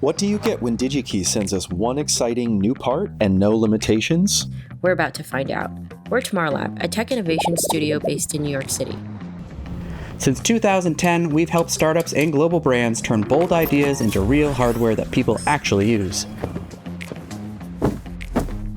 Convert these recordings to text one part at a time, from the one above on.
What do you get when DigiKey sends us one exciting new part and no limitations? We're about to find out. We're Tomorrowlab, a tech innovation studio based in New York City. Since 2010, we've helped startups and global brands turn bold ideas into real hardware that people actually use.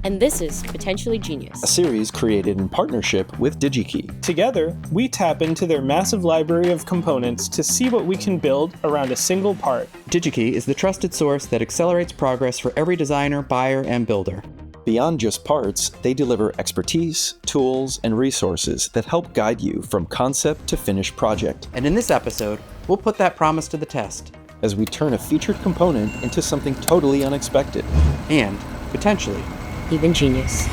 And this is Potentially Genius, A series created in partnership with DigiKey. Together, we tap into their massive library of components to see what we can build around a single part. DigiKey is the trusted source that accelerates progress for every designer, buyer, and builder. Beyond just parts, they deliver expertise, tools, and resources that help guide you from concept to finished project. And in this episode, we'll put that promise to the test. As we turn a featured component into something totally unexpected. And, potentially, even genius.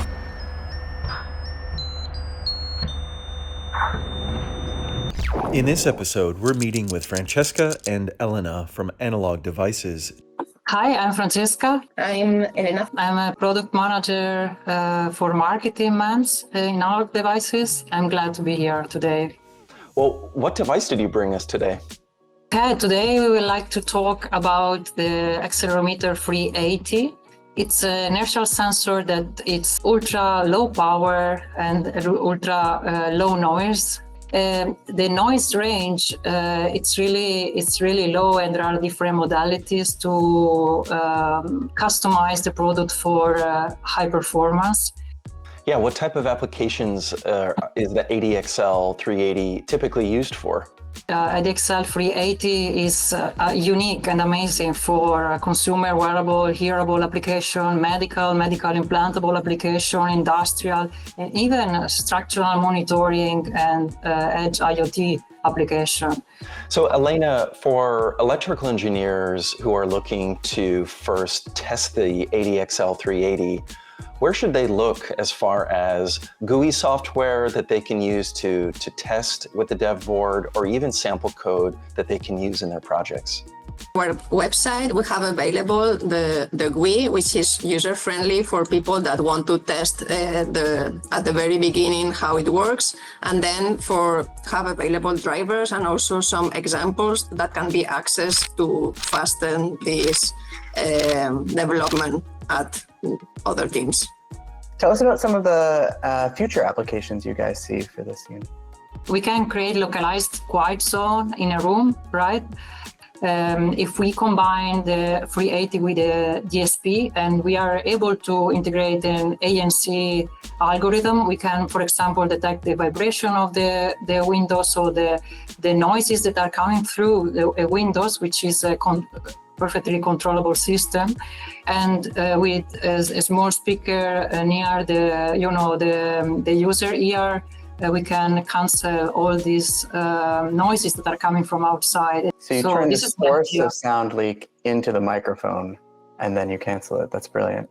In this episode, we're meeting with Francesca and Elena from Analog Devices. Hi, I'm Francesca. I'm Elena. I'm a product manager for marketing months in Analog Devices. I'm glad to be here today. Well, what device did you bring us today? Okay, today we would like to talk about the accelerometer 380. It's an inertial sensor that it's ultra low power and ultra low noise. The noise range, it's really low, and there are different modalities to customize the product for high performance. Yeah, what type of applications is the ADXL380 typically used for? ADXL380 is unique and amazing for consumer wearable, hearable application, medical implantable application, industrial, and even structural monitoring and edge IoT application. So Elena, for electrical engineers who are looking to first test the ADXL380, where should they look as far as GUI software that they can use to test with the dev board, or even sample code that they can use in their projects? Our website, we have available the GUI, which is user-friendly for people that want to test at the very beginning how it works, and then have available drivers and also some examples that can be accessed to fasten this development at other teams. Tell us about some of the future applications you guys see for this unit. We can create localized quiet zone in a room, right? If we combine the 380 with the DSP and we are able to integrate an ANC algorithm, we can, for example, detect the vibration of the windows, so the noises that are coming through the windows, which is a perfectly controllable system, and with a small speaker near the user ear, we can cancel all these noises that are coming from outside. So you turn the source of sound leak into the microphone, and then you cancel it. That's brilliant.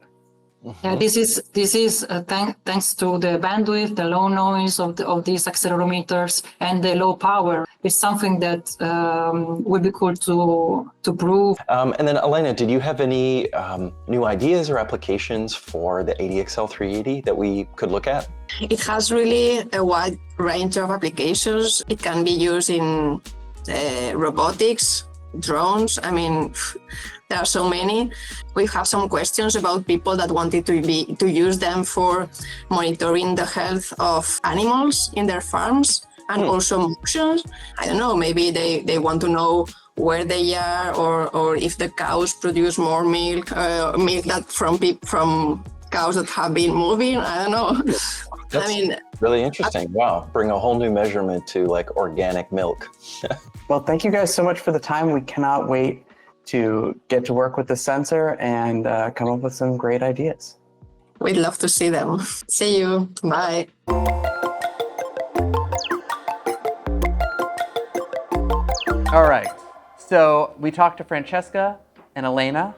Yeah, this is thanks to the bandwidth, the low noise of these accelerometers, and the low power. It's something that would be cool to prove. And then Elena, did you have any new ideas or applications for the ADXL380 that we could look at? It has really a wide range of applications. It can be used in robotics, drones. I mean, there are so many. We have some questions about people that wanted to use them for monitoring the health of animals in their farms and also motions. I don't know, maybe they want to know where they are, or if the cows produce more milk that from cows that have been moving. I don't know. That's really interesting. Wow, bring a whole new measurement to like organic milk. Well, thank you guys so much for the time. We cannot wait to get to work with the sensor and come up with some great ideas. We'd love to see them. See you. Bye. All right, so we talked to Francesca and Elena,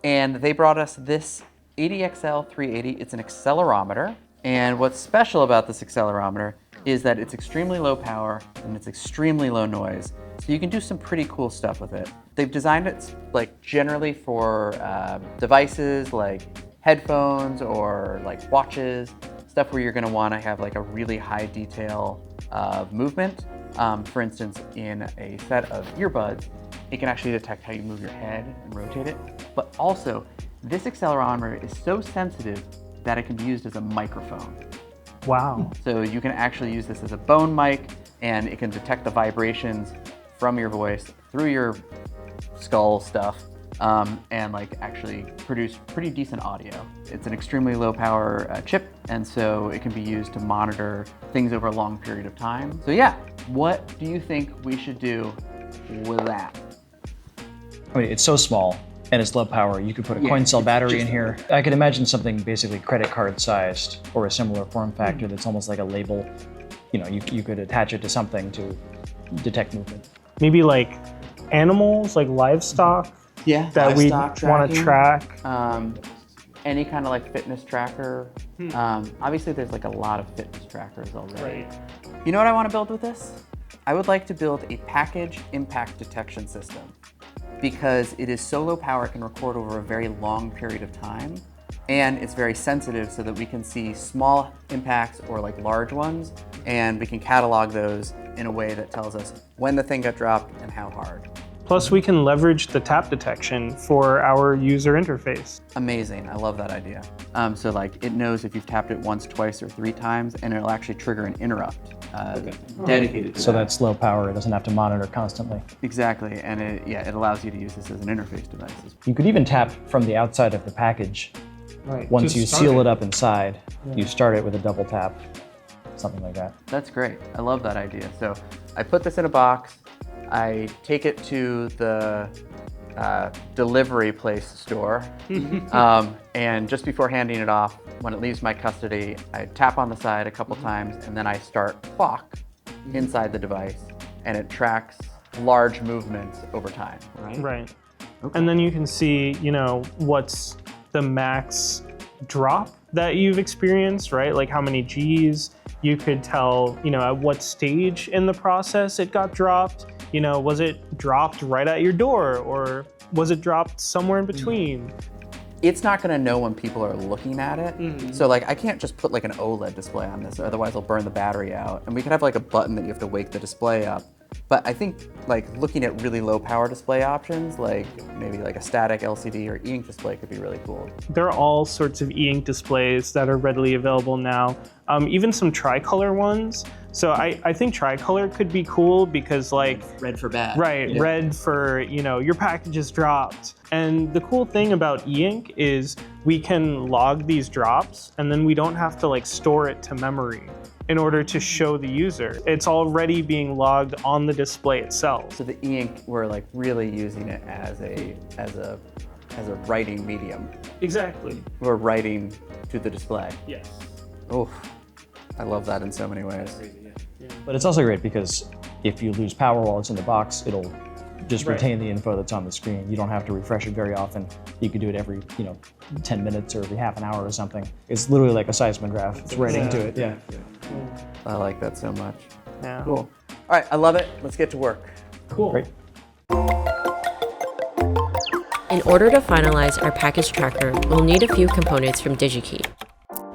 and they brought us this ADXL380. It's an accelerometer, and what's special about this accelerometer is that it's extremely low power and it's extremely low noise, so you can do some pretty cool stuff with it. They've designed it like generally for devices like headphones or like watches, stuff where you're going to want to have like a really high detail of movement. For instance, in a set of earbuds, It can actually detect how you move your head and rotate it. But also, this accelerometer is so sensitive that it can be used as a microphone. Wow. So you can actually use this as a bone mic, and it can detect the vibrations from your voice through your skull stuff, and like actually produce pretty decent audio. It's an extremely low power chip, and so it can be used to monitor things over a long period of time. So yeah, what do you think we should do with that? I mean, it's so small and it's low power. You could put a coin cell battery in here. I could imagine something basically credit card sized or a similar form factor that's almost like a label. You know, you could attach it to something to detect movement. Maybe like animals, like livestock. Yeah, that we want to track. Any kind of like fitness tracker. Obviously, there's like a lot of fitness trackers already. Right. You know what I want to build with this? I would like to build a package impact detection system, because it is so low power, it can record over a very long period of time, and it's very sensitive so that we can see small impacts or like large ones, and we can catalog those in a way that tells us when the thing got dropped and how hard. Plus, we can leverage the tap detection for our user interface. Amazing, I love that idea. So like it knows if you've tapped it once, twice, or 3 times, and it'll actually trigger an interrupt dedicated to so that's low power, it doesn't have to monitor constantly. Exactly, and it allows you to use this as an interface device. You could even tap from the outside of the package. Right. Once you seal it up inside, you start it with a double tap, something like that. That's great, I love that idea. So I put this in a box, I take it to the delivery place store, and just before handing it off, when it leaves my custody, I tap on the side a couple times, and then I start clock inside the device, and it tracks large movements over time. Right. Okay. And then you can see, you know, what's the max drop that you've experienced, right? Like how many Gs. You could tell, you know, at what stage in the process it got dropped. You know, was it dropped right at your door, or was it dropped somewhere in between? It's not gonna know when people are looking at it. So like, I can't just put like an OLED display on this, otherwise I'll burn the battery out. And we could have like a button that you have to wake the display up. But I think like looking at really low power display options, like maybe like a static LCD or e-ink display could be really cool. There are all sorts of e-ink displays that are readily available now, even some tricolor ones. So I think tricolor could be cool because like... Red for bad. Right, yeah. Red for, you know, your package is dropped. And the cool thing about e-ink is we can log these drops, and then we don't have to like store it to memory in order to show the user. It's already being logged on the display itself. So the e-ink, we're like really using it as a writing medium. Exactly. We're writing to the display. Yes. Oh, I love that in so many ways. But it's also great because if you lose power while it's in the box, it'll just retain the info that's on the screen. You don't have to refresh it very often. You can do it every, 10 minutes or every half an hour or something. It's literally like a seismograph. It's writing to it, yeah. I like that so much. Yeah. Cool. All right, I love it. Let's get to work. Cool. Great. In order to finalize our package tracker, we'll need a few components from DigiKey.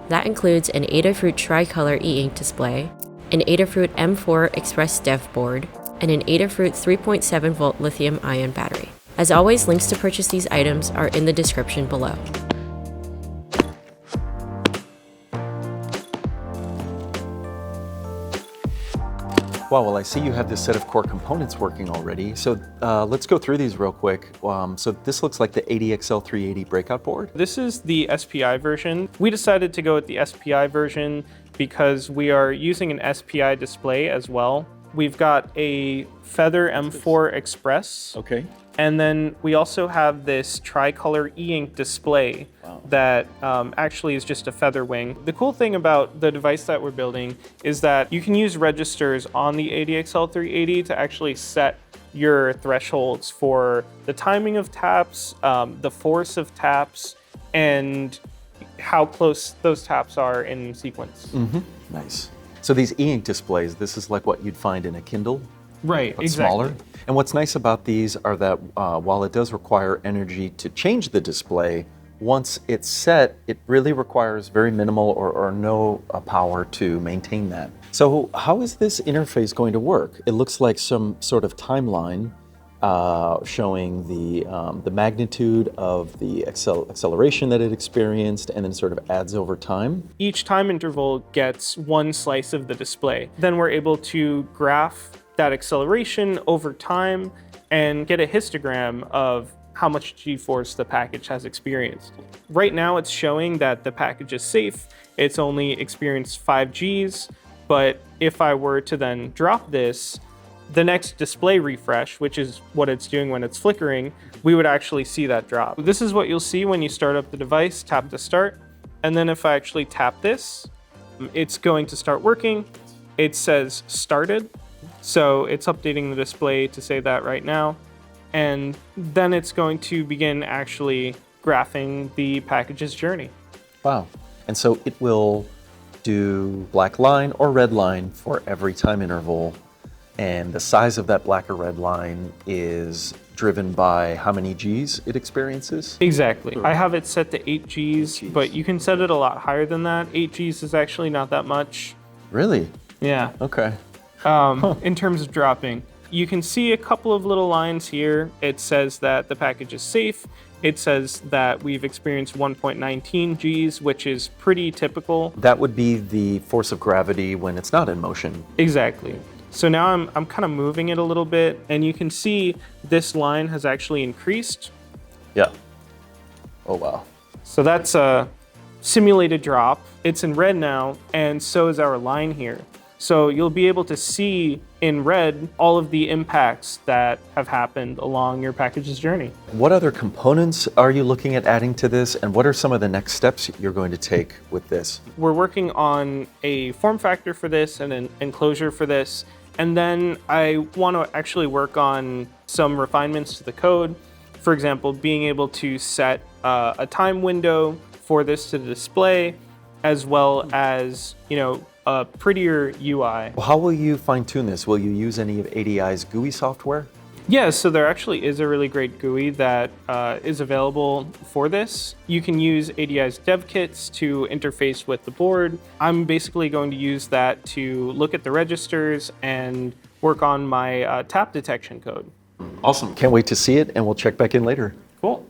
That includes an Adafruit tricolor e-ink display, an Adafruit M4 Express Dev board, and an Adafruit 3.7 volt lithium-ion battery. As always, links to purchase these items are in the description below. Wow, well, I see you have this set of core components working already. So let's go through these real quick. So this looks like the ADXL380 breakout board. This is the SPI version. We decided to go with the SPI version because we are using an SPI display as well. We've got a Feather M4 Express. Okay. And then we also have this tricolor e-ink display that actually is just a feather wing. The cool thing about the device that we're building is that you can use registers on the ADXL380 to actually set your thresholds for the timing of taps, the force of taps, and how close those taps are in sequence. Mm-hmm. Nice. So these e-ink displays, this is like what you'd find in a Kindle? Right, but exactly. Smaller. And what's nice about these are that while it does require energy to change the display, once it's set, it really requires very minimal or no power to maintain that. So how is this interface going to work? It looks like some sort of timeline, showing the magnitude of the acceleration that it experienced, and then it sort of adds over time. Each time interval gets one slice of the display. Then we're able to graph that acceleration over time and get a histogram of how much G-force the package has experienced. Right now it's showing that the package is safe. It's only experienced 5 Gs, but if I were to then drop this, the next display refresh, which is what it's doing when it's flickering, we would actually see that drop. This is what you'll see when you start up the device, tap to start, and then if I actually tap this, it's going to start working. It says started, so it's updating the display to say that right now, and then it's going to begin actually graphing the package's journey. Wow. And so it will do black line or red line for every time interval. And the size of that black or red line is driven by how many Gs it experiences? Exactly. I have it set to 8 Gs, but you can set it a lot higher than that. 8 Gs is actually not that much. Really? Yeah. Okay. In terms of dropping. You can see a couple of little lines here. It says that the package is safe. It says that we've experienced 1.19 Gs, which is pretty typical. That would be the force of gravity when it's not in motion. Exactly. So now I'm kind of moving it a little bit, and you can see this line has actually increased. Yeah. Oh, wow. So that's a simulated drop. It's in red now, and so is our line here. So you'll be able to see in red all of the impacts that have happened along your package's journey. What other components are you looking at adding to this, and what are some of the next steps you're going to take with this? We're working on a form factor for this and an enclosure for this, and then I want to actually work on some refinements to the code. For example, being able to set a time window for this to display, as well as, a prettier UI. How will you fine-tune this? Will you use any of ADI's GUI software? Yeah, so there actually is a really great GUI that is available for this. You can use ADI's dev kits to interface with the board. I'm basically going to use that to look at the registers and work on my tap detection code. Awesome. Can't wait to see it, and we'll check back in later. Cool.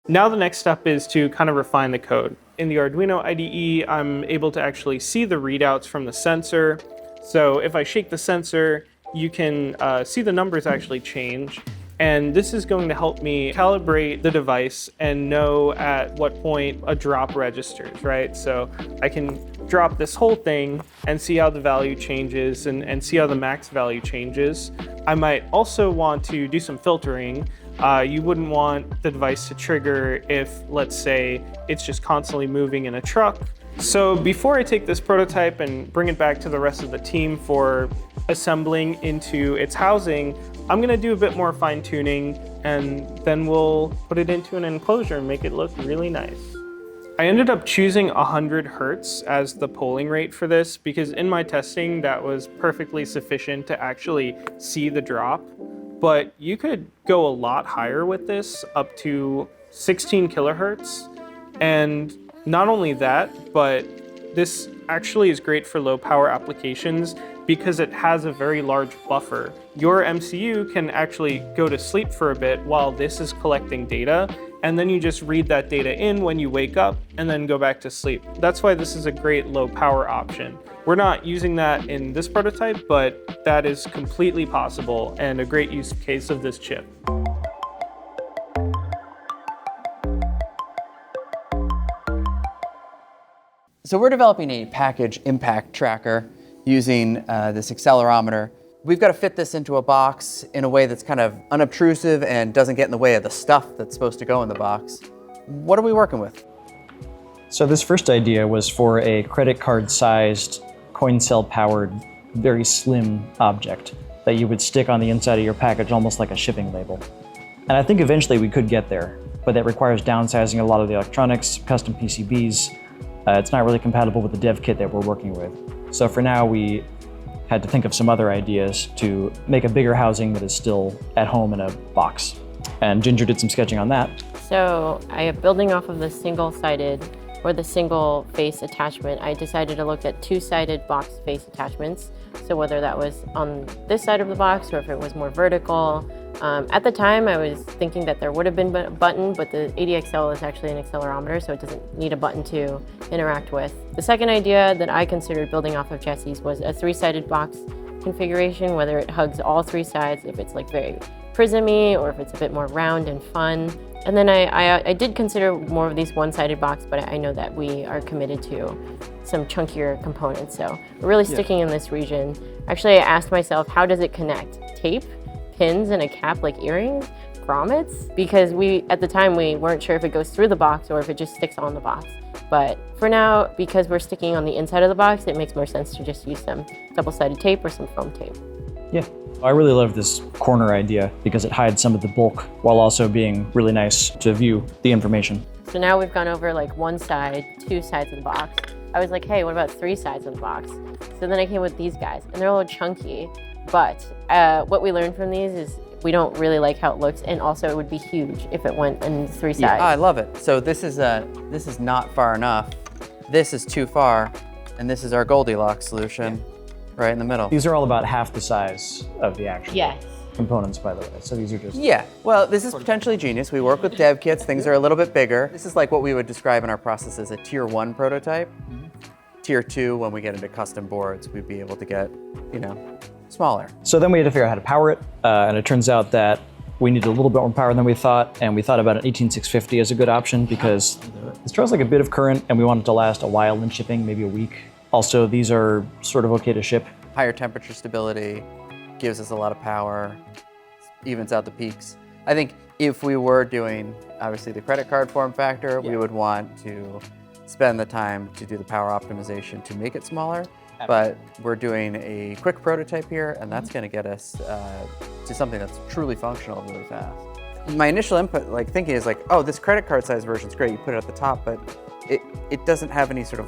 Now the next step is to kind of refine the code. In the Arduino IDE, I'm able to actually see the readouts from the sensor. So if I shake the sensor, you can see the numbers actually change. And this is going to help me calibrate the device and know at what point a drop registers, right? So I can drop this whole thing and see how the value changes and see how the max value changes. I might also want to do some filtering. You wouldn't want the device to trigger if, let's say, it's just constantly moving in a truck. So before I take this prototype and bring it back to the rest of the team for assembling into its housing, I'm gonna do a bit more fine tuning, and then we'll put it into an enclosure and make it look really nice. I ended up choosing 100 Hertz as the polling rate for this because in my testing that was perfectly sufficient to actually see the drop. But you could go a lot higher with this, up to 16 kilohertz. And not only that, but this actually is great for low power applications because it has a very large buffer. Your MCU can actually go to sleep for a bit while this is collecting data, and then you just read that data in when you wake up and then go back to sleep. That's why this is a great low power option. We're not using that in this prototype, but that is completely possible and a great use case of this chip. So we're developing a package impact tracker using this accelerometer. We've got to fit this into a box in a way that's kind of unobtrusive and doesn't get in the way of the stuff that's supposed to go in the box. What are we working with? So this first idea was for a credit card-sized, coin cell-powered, very slim object that you would stick on the inside of your package almost like a shipping label. And I think eventually we could get there, but that requires downsizing a lot of the electronics, custom PCBs. It's not really compatible with the dev kit that we're working with. So for now, we had to think of some other ideas to make a bigger housing that is still at home in a box. And Ginger did some sketching on that. So I am building off of the single-sided or the single face attachment, I decided to look at two-sided box face attachments. So whether that was on this side of the box or if it was more vertical. At the time, I was thinking that there would have been a button, but the ADXL is actually an accelerometer, so it doesn't need a button to interact with. The second idea that I considered building off of Jesse's was a three-sided box configuration, whether it hugs all three sides, if it's like very prismy, or if it's a bit more round and fun. And then I did consider more of these one-sided box, but I know that we are committed to some chunkier components, so we're really sticking in this region. Actually, I asked myself, how does it connect? Tape, pins, and a cap like earrings, grommets? Because at the time, we weren't sure if it goes through the box or if it just sticks on the box. But for now, because we're sticking on the inside of the box, it makes more sense to just use some double-sided tape or some foam tape. Yeah, I really love this corner idea because it hides some of the bulk while also being really nice to view the information. So now we've gone over like one side, two sides of the box. I was like, hey, what about three sides of the box? So then I came with these guys, and they're a little chunky, but what we learned from these is we don't really like how it looks, and also it would be huge if it went in three sides. Yeah, I love it. So this is not far enough. This is too far, and this is our Goldilocks solution right in the middle. These are all about half the size of the actual Yes. components, by the way. So these are just... Yeah, well, this is potentially genius. We work with dev kits. Things are a little bit bigger. This is like what we would describe in our process as a tier 1 prototype. Tier 2, when we get into custom boards, we'd be able to get, smaller. So then we had to figure out how to power it, and it turns out that we needed a little bit more power than we thought, and we thought about an 18650 as a good option because this draws like a bit of current, and we want it to last a while in shipping, maybe a week. Also, these are sort of okay to ship. Higher temperature stability gives us a lot of power, evens out the peaks. I think if we were doing, obviously, the credit card form factor, we would want to spend the time to do the power optimization to make it smaller. But we're doing a quick prototype here, and that's going to get us to something that's truly functional really fast. My initial input, thinking is oh, this credit card size version is great. You put it at the top, but it doesn't have any sort of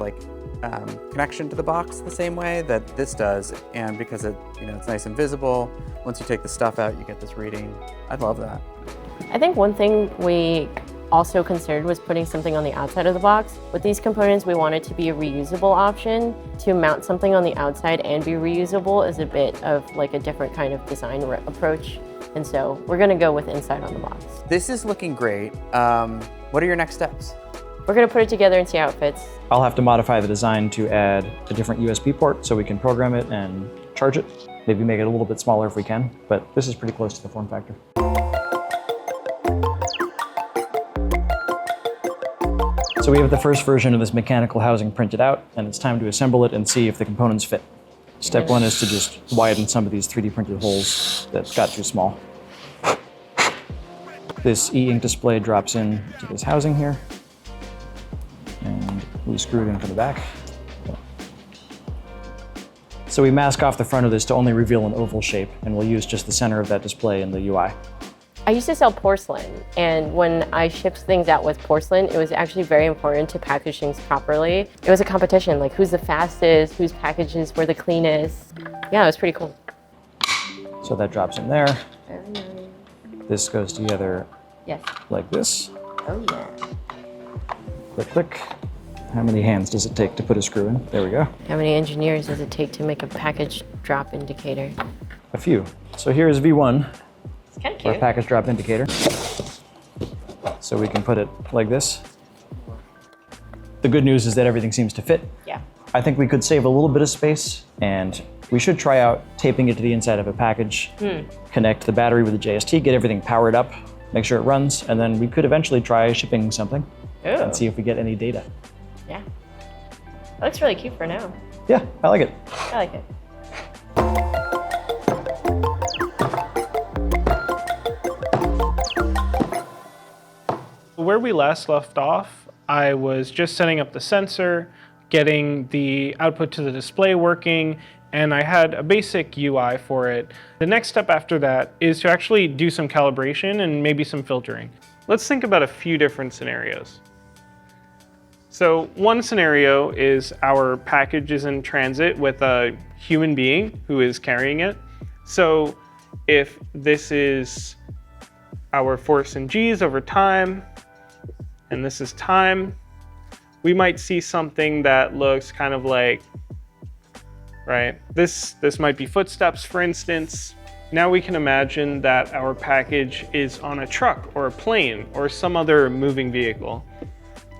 connection to the box the same way that this does. And because it's nice and visible, once you take the stuff out, you get this reading. I'd love that. I think one thing we also considered was putting something on the outside of the box. With these components, we wanted to be a reusable option. To mount something on the outside and be reusable is a bit of a different kind of design approach. And so we're gonna go with inside on the box. This is looking great. What are your next steps? We're gonna put it together and see how it fits. I'll have to modify the design to add a different USB port so we can program it and charge it. Maybe make it a little bit smaller if we can, but this is pretty close to the form factor. So we have the first version of this mechanical housing printed out, and it's time to assemble it and see if the components fit. Step one is to just widen some of these 3D printed holes that got too small. This e-ink display drops in to this housing here, and we screw it in from the back. So we mask off the front of this to only reveal an oval shape, and we'll use just the center of that display in the UI. I used to sell porcelain, and when I shipped things out with porcelain, it was actually very important to package things properly. It was a competition, who's the fastest, whose packages were the cleanest. Yeah, it was pretty cool. So that drops in there. Very nice. This goes together like this. Oh yeah. Click, click. How many hands does it take to put a screw in? There we go. How many engineers does it take to make a package drop indicator? A few. So here's V1. It's kind of Our cute. package drop indicator. So we can put it like this. The good news is that everything seems to fit. Yeah. I think we could save a little bit of space, and we should try out taping it to the inside of a package, connect the battery with the JST, get everything powered up, make sure it runs, and then we could eventually try shipping something and see if we get any data. Yeah. That looks really cute for now. Yeah, I like it. I like it. Where we last left off, I was just setting up the sensor, getting the output to the display working, and I had a basic UI for it. The next step after that is to actually do some calibration and maybe some filtering. Let's think about a few different scenarios. So one scenario is our package is in transit with a human being who is carrying it. So if this is our force in G's over time, and this is time, we might see something that looks kind of like, right? This might be footsteps, for instance. Now we can imagine that our package is on a truck or a plane or some other moving vehicle.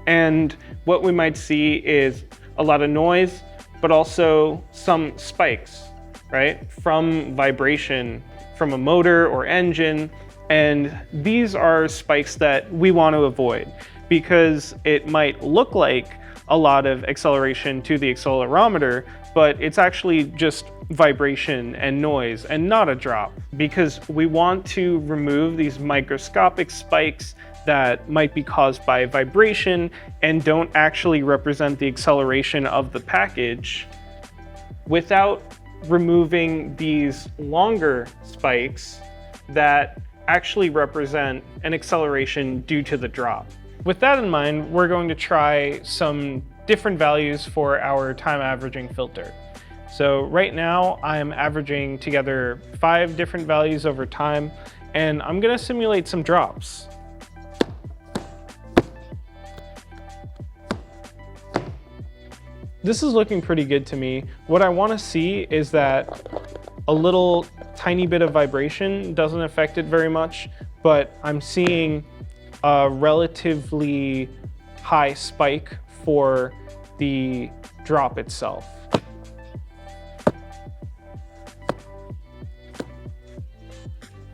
And what we might see is a lot of noise, but also some spikes, right? From vibration from a motor or engine. And these are spikes that we want to avoid because it might look like a lot of acceleration to the accelerometer, but it's actually just vibration and noise and not a drop, because we want to remove these microscopic spikes that might be caused by vibration and don't actually represent the acceleration of the package, without removing these longer spikes that actually represent an acceleration due to the drop. With that in mind, we're going to try some different values for our time averaging filter. So right now I'm averaging together 5 different values over time, and I'm gonna simulate some drops. This is looking pretty good to me. What I wanna see is that a little tiny bit of vibration doesn't affect it very much, but I'm seeing a relatively high spike for the drop itself.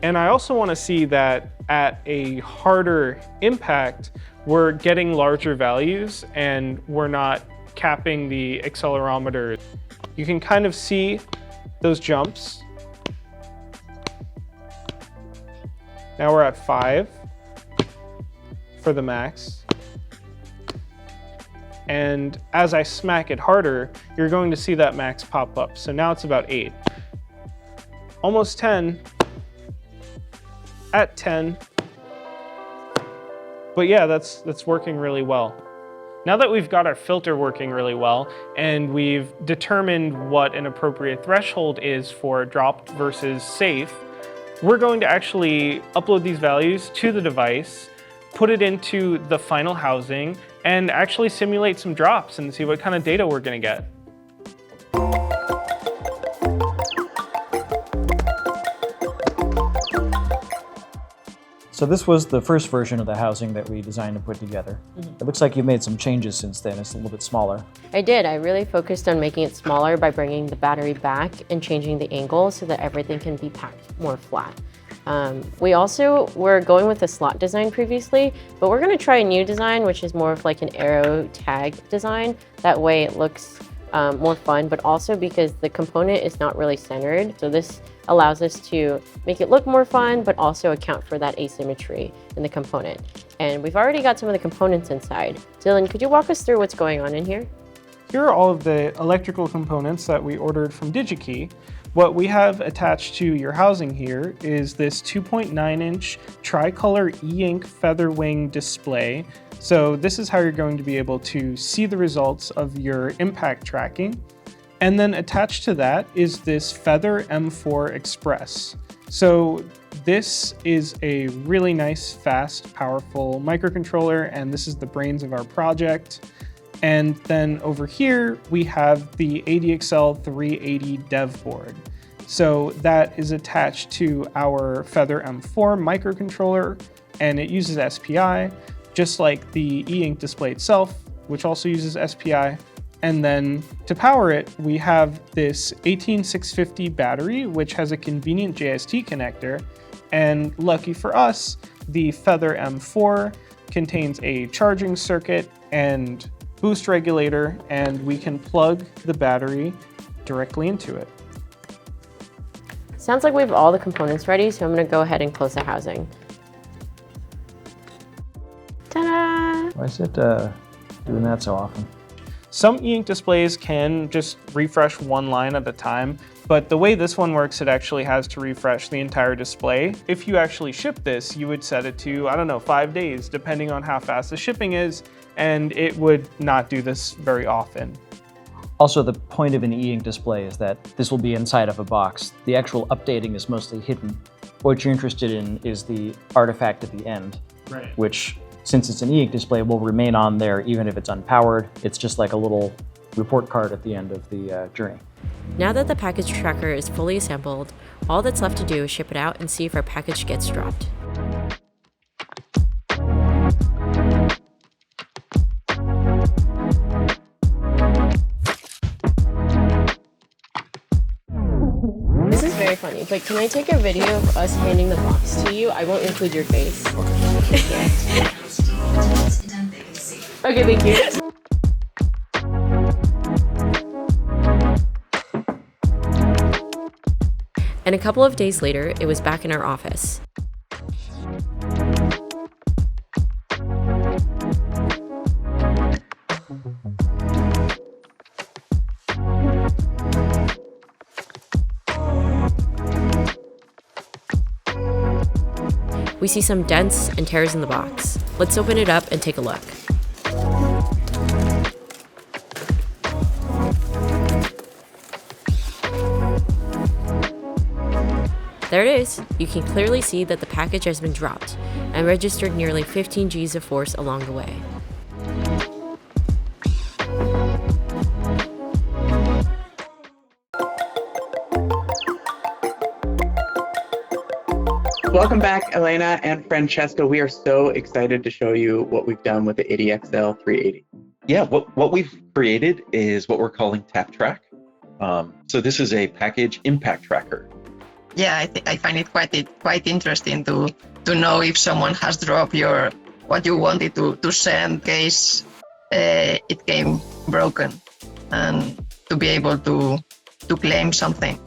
And I also want to see that at a harder impact, we're getting larger values and we're not capping the accelerometer. You can kind of see those jumps. Now we're at 5 for the max. And as I smack it harder, you're going to see that max pop up. So now it's about 8. Almost 10. At 10. But yeah, that's working really well. Now that we've got our filter working really well and we've determined what an appropriate threshold is for dropped versus safe, we're going to actually upload these values to the device, put it into the final housing, and actually simulate some drops and see what kind of data we're going to get. So this was the first version of the housing that we designed and put together. It looks like you've made some changes since then. It's a little bit smaller. I did. I really focused on making it smaller by bringing the battery back and changing the angle so that everything can be packed more flat. We also were going with the slot design previously, but we're going to try a new design, which is more of like an arrow tag design. That way it looks more fun, but also because the component is not really centered. So this allows us to make it look more fun, but also account for that asymmetry in the component. And we've already got some of the components inside. Dylan, could you walk us through what's going on in here? Here are all of the electrical components that we ordered from DigiKey. What we have attached to your housing here is this 2.9-inch tricolor e-ink feather wing display. So this is how you're going to be able to see the results of your impact tracking. And then attached to that is this Feather M4 Express. So this is a really nice, fast, powerful microcontroller, and this is the brains of our project. And then over here, we have the ADXL380 dev board. So that is attached to our Feather M4 microcontroller, and it uses SPI, just like the e-ink display itself, which also uses SPI. And then to power it, we have this 18650 battery, which has a convenient JST connector. And lucky for us, the Feather M4 contains a charging circuit and boost regulator, and we can plug the battery directly into it. Sounds like we have all the components ready, so I'm going to go ahead and close the housing. Ta-da! Why is it doing that so often? Some e-ink displays can just refresh one line at a time, but the way this one works, it actually has to refresh the entire display. If you actually ship this, you would set it to, I don't know, 5 days, depending on how fast the shipping is, and it would not do this very often. Also, the point of an e-ink display is that this will be inside of a box. The actual updating is mostly hidden. What you're interested in is the artifact at the end, Right. which since it's an e-ink display, will remain on there even if it's unpowered. It's just like a little report card at the end of the journey. Now that the package tracker is fully assembled, all that's left to do is ship it out and see if our package gets dropped. This is very funny, but can I take a video of us handing the box to you? I won't include your face. Okay. Okay, thank you. And a couple of days later, it was back in our office. We see some dents and tears in the box. Let's open it up and take a look. There it is. You can clearly see that the package has been dropped and registered nearly 15 Gs of force along the way. Welcome back, Elena and Francesca. We are so excited to show you what we've done with the ADXL380. Yeah, what we've created is what we're calling Tap Track. So this is a package impact tracker. Yeah, I find it quite interesting to know if someone has dropped what you wanted to send in case it came broken, and to be able to claim something.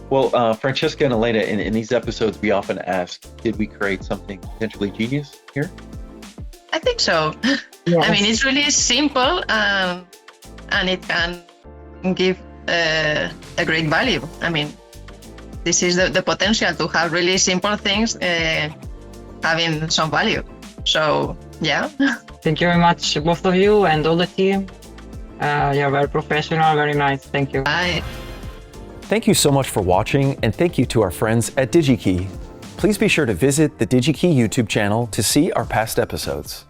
Well, Francesca and Elena, in these episodes, we often ask, did we create something potentially genius here? I think so. Yes. I mean, it's really simple, and it can give a great value. I mean, this is the potential to have really simple things having some value. So, yeah. Thank you very much, both of you and all the team. You're very professional, very nice. Thank you. Bye. Thank you so much for watching, and thank you to our friends at DigiKey. Please be sure to visit the DigiKey YouTube channel to see our past episodes.